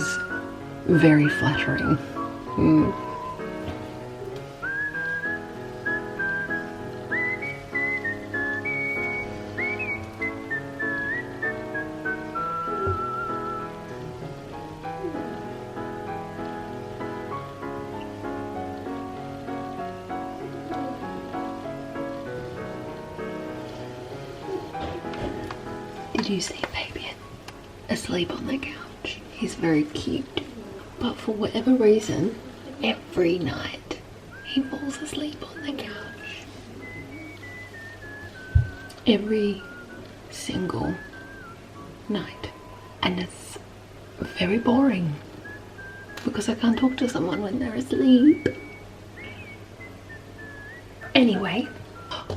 is very flattering. Did you see Fabian asleep on the couch? He's very cute. But for whatever reason, every night he falls asleep on the couch. Every single night. And it's very boring because I can't talk to someone when they're asleep. Anyway,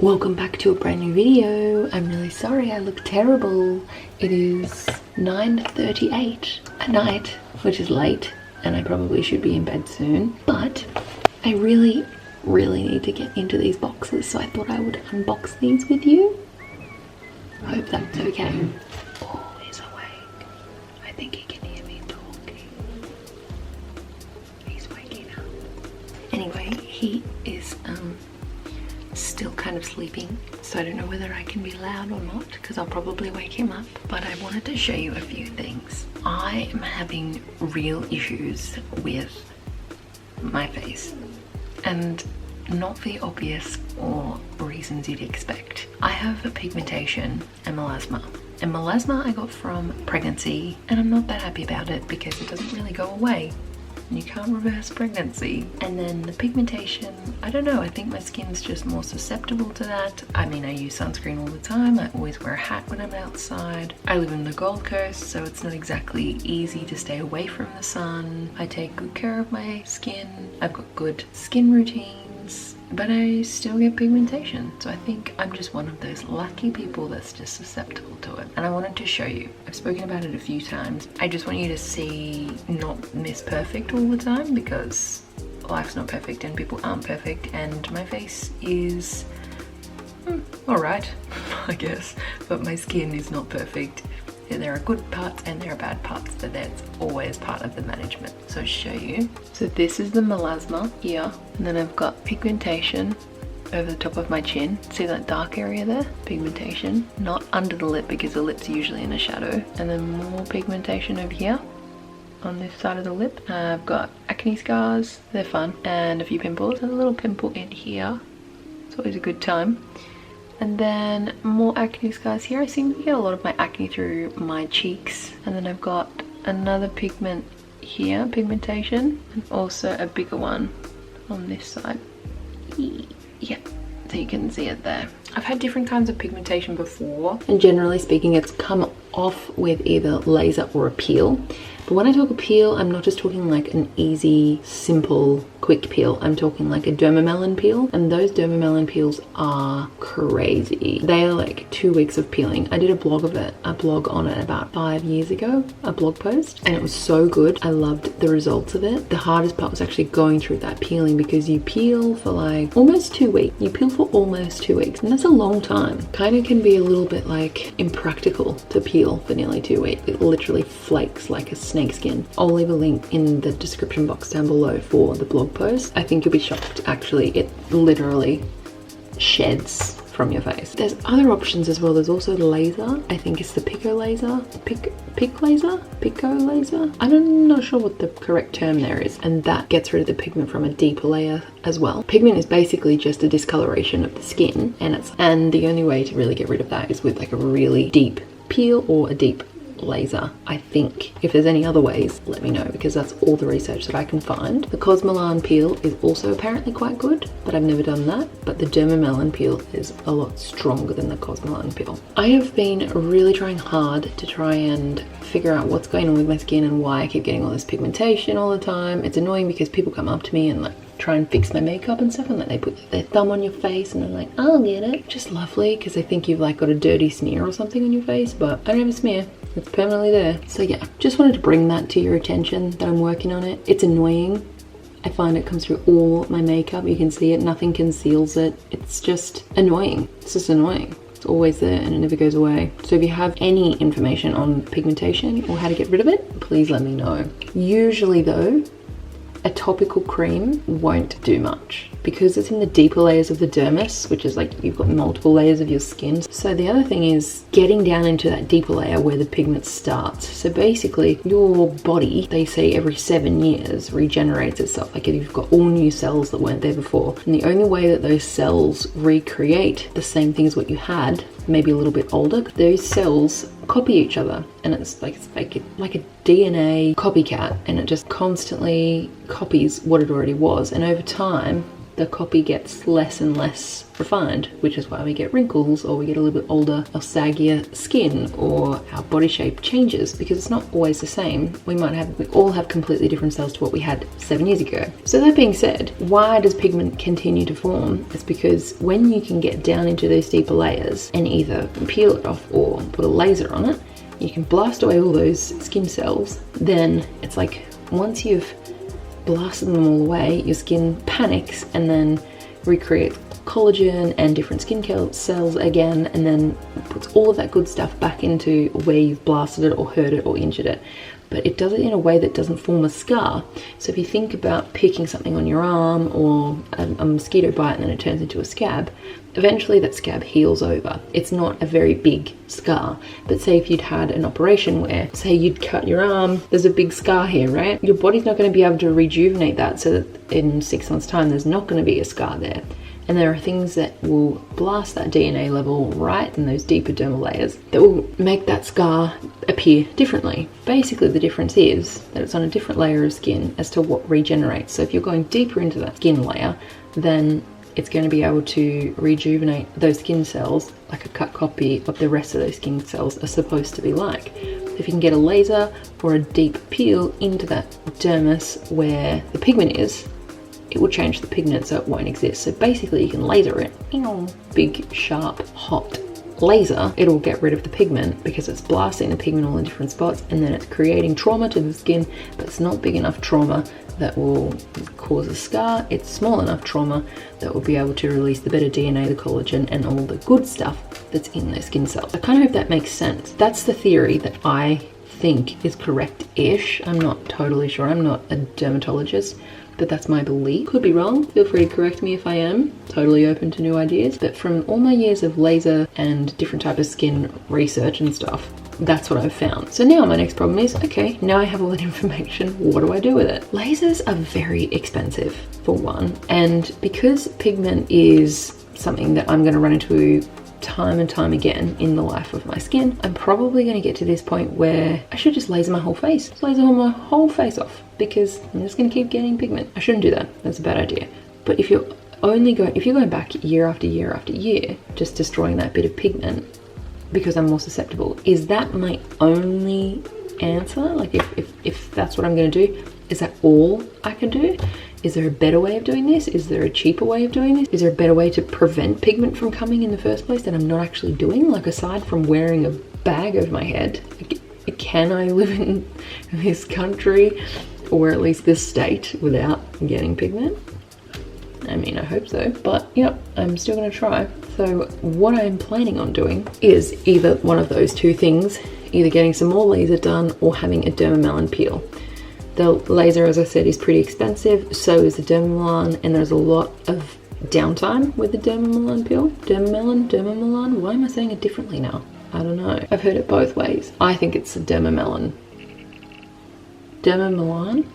welcome back to a brand new video. I'm really sorry I look terrible. It is 9:38 at night, which is late, and I probably should be in bed soon, but I really need to get into these boxes, so I thought I would unbox these with you. Hope that's okay. Oh, he's awake. I think he can hear me talking. He's waking up. Anyway, he is still kind of sleeping, so I don't know whether I can be loud or not because I'll probably wake him up, but I wanted to show you a few things. I am having real issues with my face, and not the obvious or reasons you'd expect. I have a pigmentation and melasma. And melasma I got from pregnancy, and I'm not that happy about it because it doesn't really go away. You can't reverse pregnancy. And then the pigmentation, I don't know, I think my skin's just more susceptible to that. I mean, I use sunscreen all the time. I always wear a hat when I'm outside. I live in the Gold Coast, so it's not exactly easy to stay away from the sun. I take good care of my skin. I've got good skin routines, but I still get pigmentation. So I think I'm just one of those lucky people that's just susceptible to it. And I wanted to show you. I've spoken about it a few times. I just want you to see not Miss Perfect all the time, because life's not perfect and people aren't perfect, and my face is alright, I guess, but my skin is not perfect. There are good parts and there are bad parts, but that's always part of the management. So I'll show you. So this is the melasma here, and then I've got pigmentation over the top of my chin. See that dark area there? Pigmentation. Not under the lip because the lip's usually in a shadow. And then more pigmentation over here on this side of the lip. I've got acne scars, they're fun, and a few pimples, and a little pimple in here. It's always a good time. And then more acne scars here. I seem to get a lot of my acne through my cheeks. And then I've got another pigment here, pigmentation, and also a bigger one on this side. Yeah, so you can see it there. I've had different kinds of pigmentation before, and generally speaking it's come off with either laser or a peel. But when I talk a peel, I'm not just talking like an easy, simple, quick peel. I'm talking like a Dermamelan peel, and those Dermamelan peels are crazy. They are like 2 weeks of peeling. I did a blog on it about 5 years ago, a blog post, and it was so good. I loved the results of it. The hardest part was actually going through that peeling, because you peel for like almost 2 weeks. You peel for almost 2 weeks, and that's a long time. Kind of can be a little bit like impractical to peel for nearly 2 weeks. It literally flakes like a snake skin. I'll leave a link in the description box down below for the blog post. I think you'll be shocked. Actually, it literally sheds from your face. There's other options as well. There's also laser. I think it's the Pico laser. Pico laser? I'm not sure what the correct term there is. And that gets rid of the pigment from a deeper layer as well. Pigment is basically just a discoloration of the skin, and the only way to really get rid of that is with like a really deep peel or a deep laser. I think if there's any other ways, let me know, because that's all the research that I can find. The Cosmelan peel is also apparently quite good, but I've never done that. But the Dermamelan peel is a lot stronger than the Cosmelan peel. I have been really trying hard to try and figure out what's going on with my skin and why I keep getting all this pigmentation all the time. It's annoying because people come up to me and like try and fix my makeup and stuff, and like they put their thumb on your face and they're like, I'll get it. Just lovely, because they think you've like got a dirty smear or something on your face, but I don't have a smear. It's permanently there. So yeah, just wanted to bring that to your attention, that I'm working on it. It's annoying. I find it comes through all my makeup. You can see it, nothing conceals it. It's just annoying. It's just annoying. It's always there and it never goes away. So if you have any information on pigmentation or how to get rid of it, please let me know. Usually though, a topical cream won't do much because it's in the deeper layers of the dermis, which is like you've got multiple layers of your skin. So the other thing is getting down into that deeper layer where the pigment starts. So basically your body, they say every 7 years regenerates itself. Like if you've got all new cells that weren't there before, and the only way that those cells recreate the same thing as what you had, maybe a little bit older, those cells copy each other, and it's like a DNA copycat, and it just constantly copies what it already was, and over time the copy gets less and less refined, which is why we get wrinkles, or we get a little bit older or saggier skin, or our body shape changes, because it's not always the same. We all have completely different cells to what we had 7 years ago. So that being said, why does pigment continue to form? It's because when you can get down into those deeper layers and either peel it off or put a laser on it, you can blast away all those skin cells. Then it's like once you've blasted them all away, your skin panics and then recreates collagen and different skin cells again, and then puts all of that good stuff back into where you've blasted it or hurt it or injured it. But it does it in a way that doesn't form a scar. So if you think about picking something on your arm, or a mosquito bite and then it turns into a scab, eventually that scab heals over. It's not a very big scar. But say if you'd had an operation where, say you'd cut your arm, there's a big scar here, right? Your body's not going to be able to rejuvenate that so that in 6 months' time there's not going to be a scar there. And there are things that will blast that DNA level right in those deeper dermal layers that will make that scar appear differently. Basically, the difference is that it's on a different layer of skin as to what regenerates. So if you're going deeper into that skin layer, then it's going to be able to rejuvenate those skin cells like a cut copy of the rest of those skin cells are supposed to be like. If you can get a laser or a deep peel into that dermis where the pigment is, it will change the pigment so it won't exist. So basically you can laser it, big, sharp, hot laser, it'll get rid of the pigment because it's blasting the pigment all in different spots, and then it's creating trauma to the skin, but it's not big enough trauma that will cause a scar. It's small enough trauma that will be able to release the better DNA, the collagen, and all the good stuff that's in those skin cells. I kind of hope that makes sense. That's the theory that I think is correct-ish. I'm not totally sure. I'm not a dermatologist, but that's my belief. Could be wrong. Feel free to correct me if I am. Totally open to new ideas. But from all my years of laser and different type of skin research and stuff, that's what I've found. So now my next problem is, okay, now I have all that information, what do I do with it? Lasers are very expensive, for one. And because pigment is something that I'm gonna run into time and time again in the life of my skin, I'm probably going to get to this point where I should just laser my whole face. Just laser my whole face off, because I'm just going to keep getting pigment. I shouldn't do that. That's a bad idea. But if you're going back year after year after year, just destroying that bit of pigment because I'm more susceptible, is that my only answer? Like if that's what I'm going to do, is that all I can do? Is there a better way of doing this? Is there a cheaper way of doing this? Is there a better way to prevent pigment from coming in the first place that I'm not actually doing? Like, aside from wearing a bag over my head, can I live in this country, or at least this state, without getting pigment? I mean, I hope so, but yep, I'm still gonna try. So what I'm planning on doing is either one of those two things, either getting some more laser done or having a Dermamelan peel. The laser, as I said, is pretty expensive, so is the Dermamelan, and there's a lot of downtime with the Dermamelan peel. Dermamelan, why am I saying it differently now? I don't know. I've heard it both ways. I think it's a Dermamelan. Dermamelan?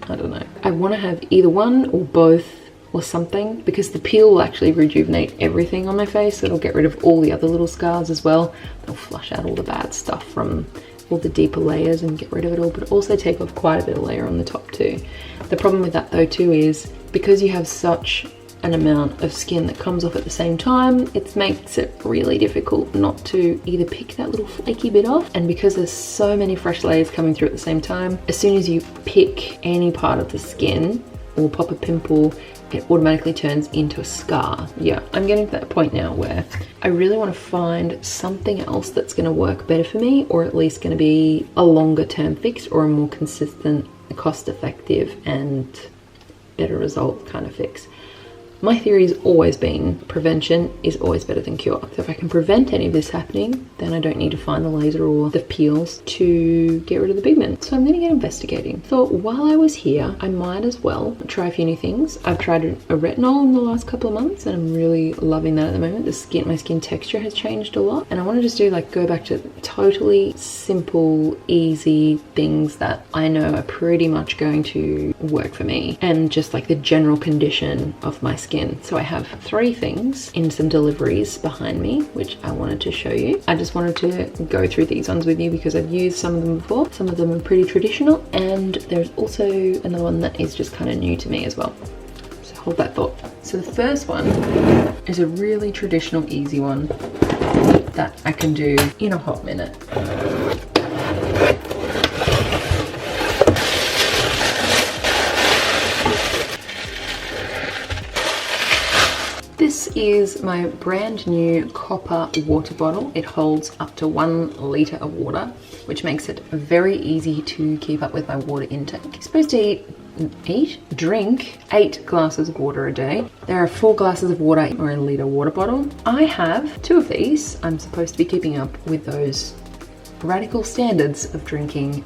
I don't know. I want to have either one or both or something, because the peel will actually rejuvenate everything on my face. It'll get rid of all the other little scars as well. It'll flush out all the bad stuff from all the deeper layers and get rid of it all, but also take off quite a bit of layer on the top too. The problem with that though too is because you have such an amount of skin that comes off at the same time, it makes it really difficult not to either pick that little flaky bit off, and because there's so many fresh layers coming through at the same time, as soon as you pick any part of the skin or pop a pimple, it automatically turns into a scar. Yeah, I'm getting to that point now where I really want to find something else that's going to work better for me, or at least going to be a longer term fix, or a more consistent, cost effective and better result kind of fix. My theory has always been prevention is always better than cure. So if I can prevent any of this happening, then I don't need to find the laser or the peels to get rid of the pigment. So I'm gonna get investigating. Thought while I was here, I might as well try a few new things. I've tried a retinol in the last couple of months and I'm really loving that at the moment. My skin texture has changed a lot, and I want to just go back to totally simple, easy things that I know are pretty much going to work for me, and just like the general condition of my skin. So I have 3 things in some deliveries behind me, which I wanted to show you. I just wanted to go through these ones with you because I've used some of them before. Some of them are pretty traditional, and there's also another one that is just kind of new to me as well. So hold that thought. So the first one is a really traditional, easy one that I can do in a hot minute. This is my brand new copper water bottle. It holds up to 1 litre of water, which makes it very easy to keep up with my water intake. You're supposed to drink 8 glasses of water a day. There are 4 glasses of water or a litre water bottle. I have 2 of these. I'm supposed to be keeping up with those radical standards of drinking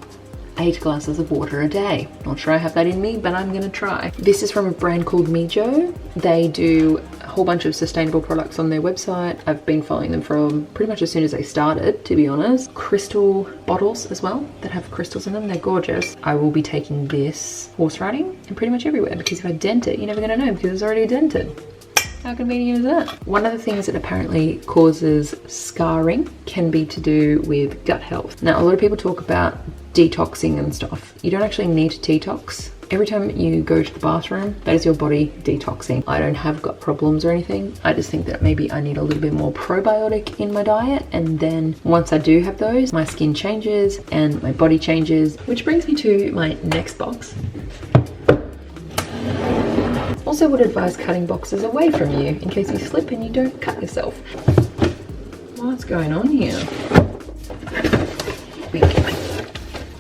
8 glasses of water a day. Not sure I have that in me, but I'm gonna try. This is from a brand called Mijo. They do a whole bunch of sustainable products on their website. I've been following them from pretty much as soon as they started, to be honest. Crystal bottles as well that have crystals in them. They're gorgeous. I will be taking this horse riding and pretty much everywhere, because if I dent it, you're never gonna know because it's already dented. How convenient is that? One of the things that apparently causes scarring can be to do with gut health. Now, a lot of people talk about detoxing and stuff. You don't actually need to detox. Every time you go to the bathroom, that is your body detoxing. I don't have gut problems or anything. I just think that maybe I need a little bit more probiotic in my diet, and then once I do have those, my skin changes and my body changes. Which brings me to my next box. Also would advise cutting boxes away from you in case you slip and you don't cut yourself. What's going on here?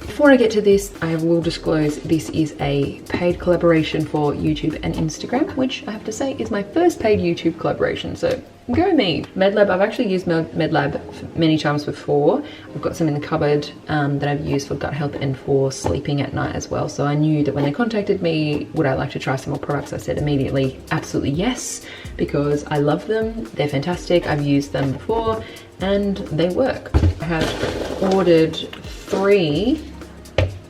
Before I get to this, I will disclose this is a paid collaboration for YouTube and Instagram, which I have to say is my first paid YouTube collaboration, so go me. MedLab, I've actually used MedLab many times before. I've got some in the cupboard that I've used for gut health and for sleeping at night as well. So I knew that when they contacted me, would I like to try some more products? I said immediately, absolutely yes, because I love them. They're fantastic. I've used them before and they work. I have ordered 3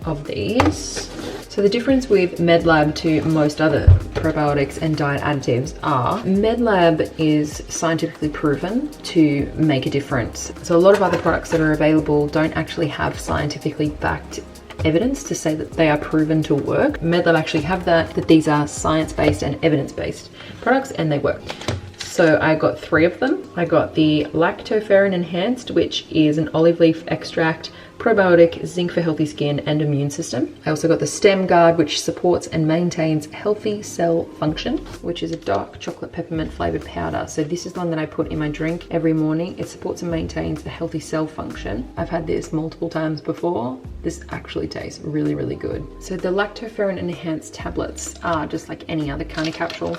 of these. So the difference with MedLab to most other probiotics and diet additives are MedLab is scientifically proven to make a difference. So a lot of other products that are available don't actually have scientifically backed evidence to say that they are proven to work. MedLab actually have that these are science-based and evidence-based products and they work. So I got 3 of them. I got the Lactoferrin Enhanced, which is an olive leaf extract, probiotic, zinc for healthy skin and immune system. I also got the Stem Guard, which supports and maintains healthy cell function, which is a dark chocolate peppermint flavored powder. So this is the one that I put in my drink every morning. It supports and maintains the healthy cell function. I've had this multiple times before. This actually tastes really, really good. So the Lactoferrin Enhanced tablets are just like any other kind of capsule.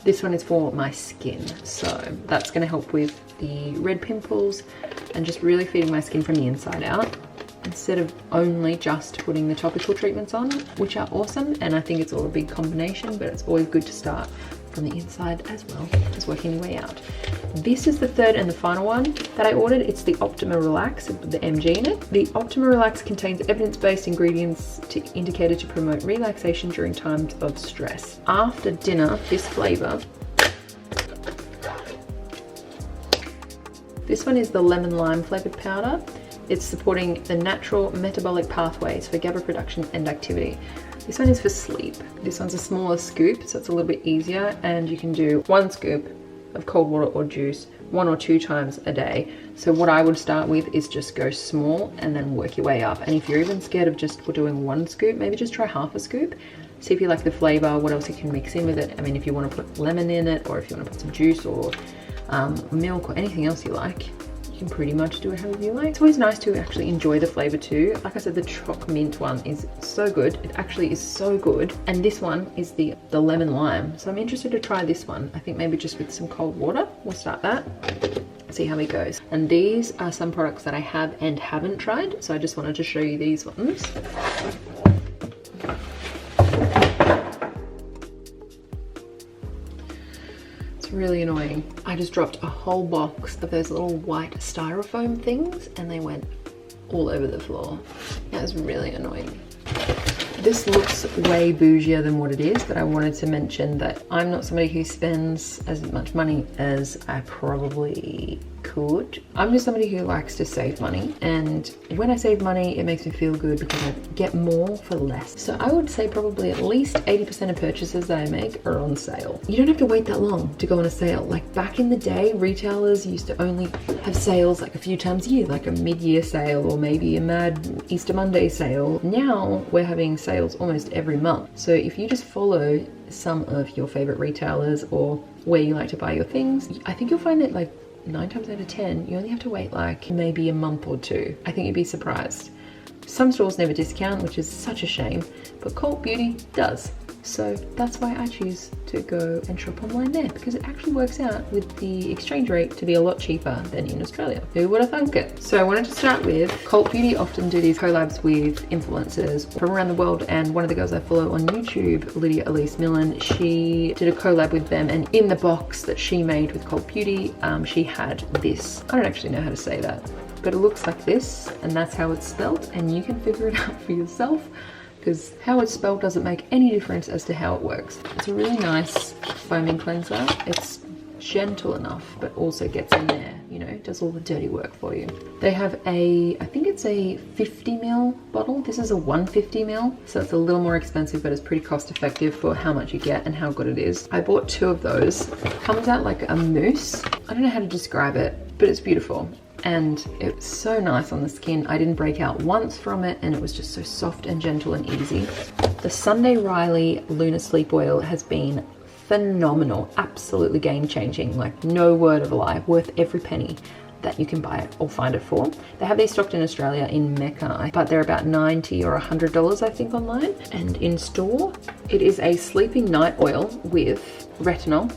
This one is for my skin, so that's going to help with the red pimples and just really feeding my skin from the inside out, instead of only just putting the topical treatments on, which are awesome, and I think it's all a big combination, but it's always good to start from the inside as well as working your way out. This is the 3rd and the final one that I ordered. It's the Optima Relax with the MG in it. The Optima Relax contains evidence-based ingredients indicated to promote relaxation during times of stress. After dinner, this flavor. This one is the lemon lime flavored powder. It's supporting the natural metabolic pathways for GABA production and activity. This one is for sleep. This one's a smaller scoop, so it's a little bit easier, and you can do 1 scoop of cold water or juice 1 or 2 times a day. So what I would start with is just go small and then work your way up. And if you're even scared of just doing 1 scoop, maybe just try half a scoop. See if you like the flavor, what else you can mix in with it. I mean, if you want to put lemon in it, or if you want to put some juice or milk or anything else you like, you can pretty much do it however you like. It's always nice to actually enjoy the flavor too. Like I said, the choc mint one is so good. It actually is so good. And this one is the lemon lime. So I'm interested to try this one. I think maybe just with some cold water. We'll start that. See how it goes. And these are some products that I have and haven't tried. So I just wanted to show you these ones. Really annoying. I just dropped a whole box of those little white styrofoam things and they went all over the floor. That was really annoying. This looks way bougier than what it is, but I wanted to mention that I'm not somebody who spends as much money as I probably could. I'm just somebody who likes to save money, and when I save money it makes me feel good because I get more for less. So I would say probably at least 80% of purchases that I make are on sale. You don't have to wait that long to go on a sale. Like back in the day, retailers used to only have sales like a few times a year, like a mid-year sale or maybe a mad Easter Monday sale. Now we're having sales almost every month. So if you just follow some of your favorite retailers or where you like to buy your things, I think you'll find it like 9 times out of 10, you only have to wait like maybe a month or two. I think you'd be surprised. Some stores never discount, which is such a shame, but Cult Beauty does. So that's why I choose to go and shop online there, because it actually works out with the exchange rate to be a lot cheaper than in Australia. Who would have thunk it? So I wanted to start with Cult Beauty often do these collabs with influencers from around the world, and one of the girls I follow on YouTube, Lydia Elise Millen, she did a collab with them, and in the box that she made with Cult Beauty, she had this. I don't actually know how to say that, but it looks like this, and that's how it's spelled, and you can figure it out for yourself, because how it's spelled doesn't make any difference as to how it works. It's a really nice foaming cleanser. It's gentle enough, but also gets in there, you know, does all the dirty work for you. They have a, I think it's a 50ml bottle. This is a 150ml, so it's a little more expensive, but it's pretty cost effective for how much you get and how good it is. I bought 2 of those. It comes out like a mousse. I don't know how to describe it, but it's beautiful. And it's so nice on the skin. I didn't break out once from it, and it was just so soft and gentle and easy. The Sunday Riley Lunar Sleep Oil has been phenomenal, absolutely game-changing, like no word of a lie, worth every penny that you can buy it or find it for. They have these stocked in Australia in Mecca, but they're about $90 or $100 I think online. And in store, it is a sleeping night oil with retinol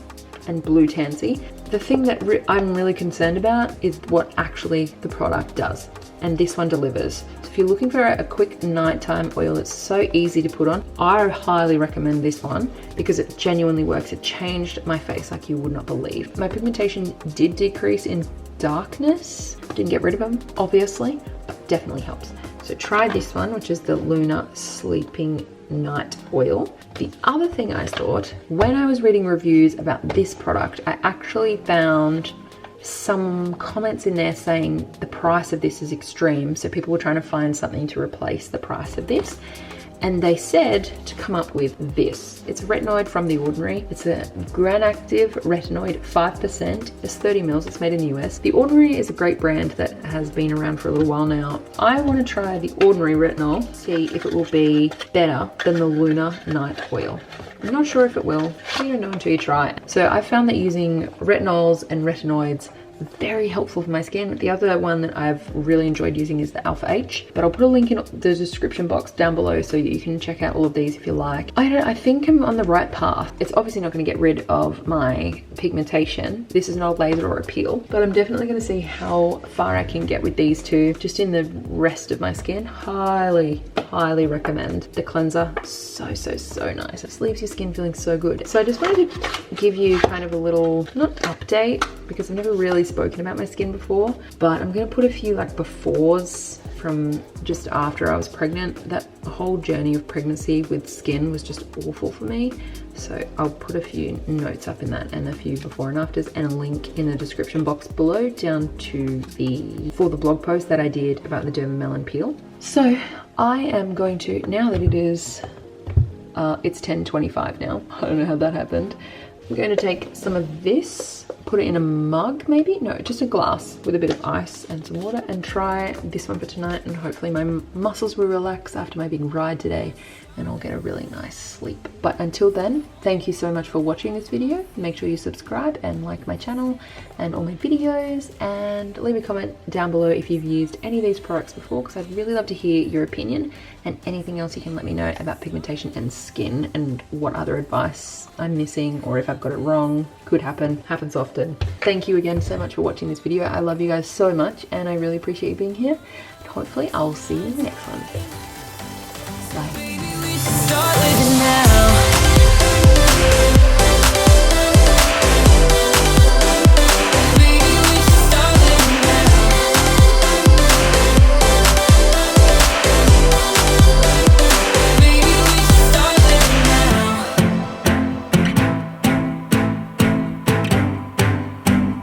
and blue tansy. The thing that I'm really concerned about is what actually the product does, and this one delivers. So if you're looking for a quick nighttime oil that's so easy to put on, I highly recommend this one because it genuinely works. It changed my face like you would not believe. My pigmentation did decrease in darkness. Didn't get rid of them, obviously, but definitely helps. So try this one, which is the Lunar Sleeping Night Oil. The other thing I thought, when I was reading reviews about this product, I actually found some comments in there saying the price of this is extreme. So people were trying to find something to replace the price of this. And they said to come up with this. It's Retinoid from The Ordinary. It's a Gran-Active Retinoid 5%. It's 30 mils. It's made in the US. The Ordinary is a great brand that has been around for a little while now. I want to try the Ordinary Retinol, see if it will be better than the Lunar Night Oil. I'm not sure if it will. You don't know until you try it. So I found that using retinols and retinoids very helpful for my skin. The other one that I've really enjoyed using is the Alpha H, but I'll put a link in the description box down below so you can check out all of these if you like. I think I'm on the right path. It's obviously not going to get rid of my pigmentation. This is not a laser or a peel, but I'm definitely going to see how far I can get with these two just in the rest of my skin. Highly recommend the cleanser. So nice. It leaves your skin feeling so good. So I just wanted to give you kind of a little, not update, because I've never really spoken about my skin before, but I'm gonna put a few like befores from just after I was pregnant. That whole journey of pregnancy with skin was just awful for me. So I'll put a few notes up in that and a few before and afters and a link in the description box below down to for the blog post that I did about the Dermamelan peel. So I am going to, now that it is, it's 10:25 now. I don't know how that happened. I'm going to take some of this put it in a mug maybe, no, just a glass with a bit of ice and some water, and try this one for tonight, and hopefully my muscles will relax after my big ride today and I'll get a really nice sleep. But until then, thank you so much for watching this video. Make sure you subscribe and like my channel and all my videos, and leave a comment down below if you've used any of these products before, because I'd really love to hear your opinion, and anything else you can let me know about pigmentation and skin, and what other advice I'm missing, or if I've got it wrong. Could happen, happens often. Thank you again so much for watching this video. I love you guys so much and I really appreciate you being here. Hopefully I'll see you in the next one. Bye.